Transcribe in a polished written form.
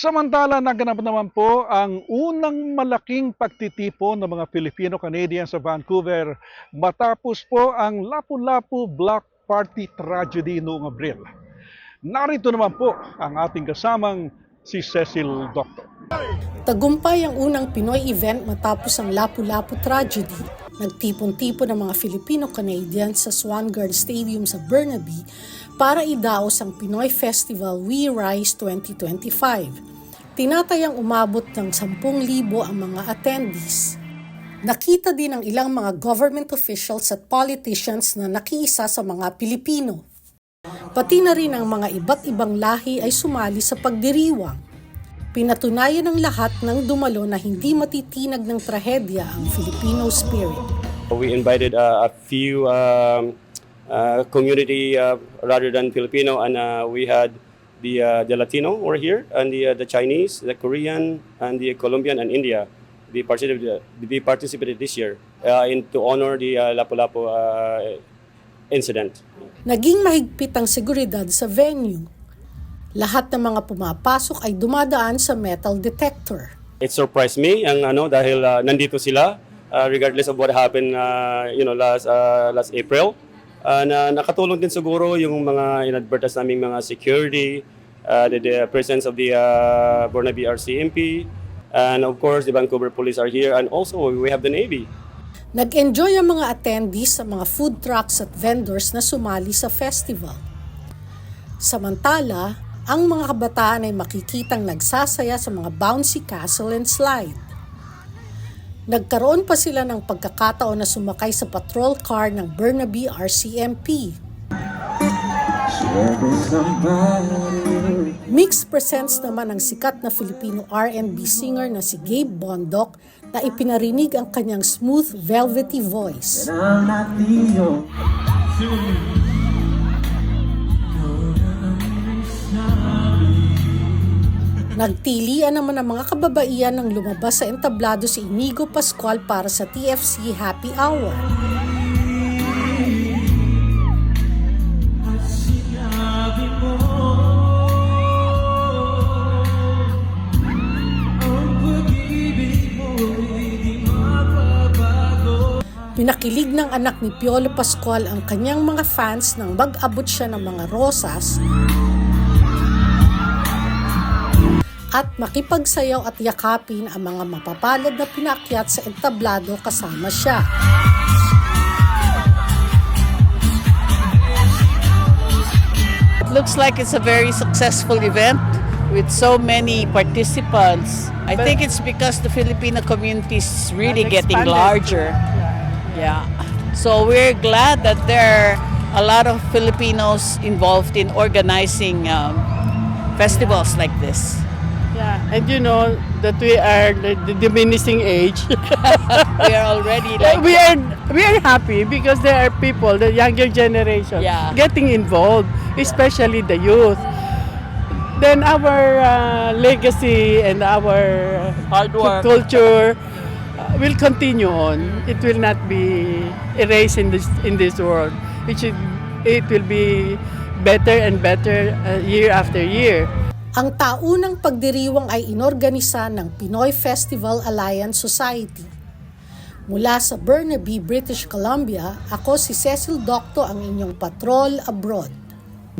Samantala, naganap naman po ang unang malaking pagtitipon ng mga Filipino-Canadian sa Vancouver matapos po ang Lapu-Lapu Block Party tragedy noong Abril. Narito naman po ang ating kasamang si Cecil Doctor. Tagumpay ang unang Pinoy event matapos ang Lapu-Lapu tragedy. Nagtipon-tipon ang mga Filipino-Canadians sa Swangard Stadium sa Burnaby para idaos ang Pinoy Festival We Rise 2025. Tinatayang umabot ng 10,000 ang mga attendees. Nakita din ang ilang mga government officials at politicians na nakiisa sa mga Pilipino. Pati na rin ang mga iba't ibang lahi ay sumali sa pagdiriwang. Pinatunayan ng lahat ng dumalo na hindi matitinag ng trahedya ang Filipino spirit. We invited a few community rather than Filipino, and we had the Latino were here, and the Chinese, the Korean, and the Colombian and India. They participated this year to honor the Lapu-Lapu incident. Naging mahigpit ang seguridad sa venue. Lahat ng mga pumapasok ay dumadaan sa metal detector. It surprised me dahil nandito sila regardless of what happened last April. Na nakatulong din siguro yung mga inadvertise naming mga security, the presence of the Burnaby RCMP, and of course the Vancouver Police are here, and also we have the Navy. Nag-enjoy ang mga attendees sa mga food trucks at vendors na sumali sa festival. Samantala, ang mga kabataan ay makikitang nagsasaya sa mga bouncy castle and slide. Nagkaroon pa sila ng pagkakataon na sumakay sa patrol car ng Burnaby RCMP. Mixed presents naman ang sikat na Filipino R&B singer na si Gabe Bondoc na ipinarinig ang kanyang smooth, velvety voice. Nagtilian naman ang mga kababaihan nang lumabas sa entablado si Inigo Pascual para sa TFC Happy Hour. Pinakilig ng anak ni Piolo Pascual ang kanyang mga fans nang mag-abot siya ng mga rosas at makipagsayaw at yakapin ang mga mapapalad na pinakyat sa entablado kasama siya. It looks like it's a very successful event with so many participants. I think it's because the Filipino community is really getting larger. Yeah. So we're glad that there are a lot of Filipinos involved in organizing festivals like this. Yeah, and you know that we are the diminishing age. We are already like we are happy because there are people, the younger generation, getting involved, especially the youth. Then our legacy and our hard work culture will continue on. It will not be erased in this world. It will be better and better year after year. Ang taunang pagdiriwang ay inorganisa ng Pinoy Festival Alliance Society. Mula sa Burnaby, British Columbia, ako si Cecil Doctor, ang inyong patrol abroad.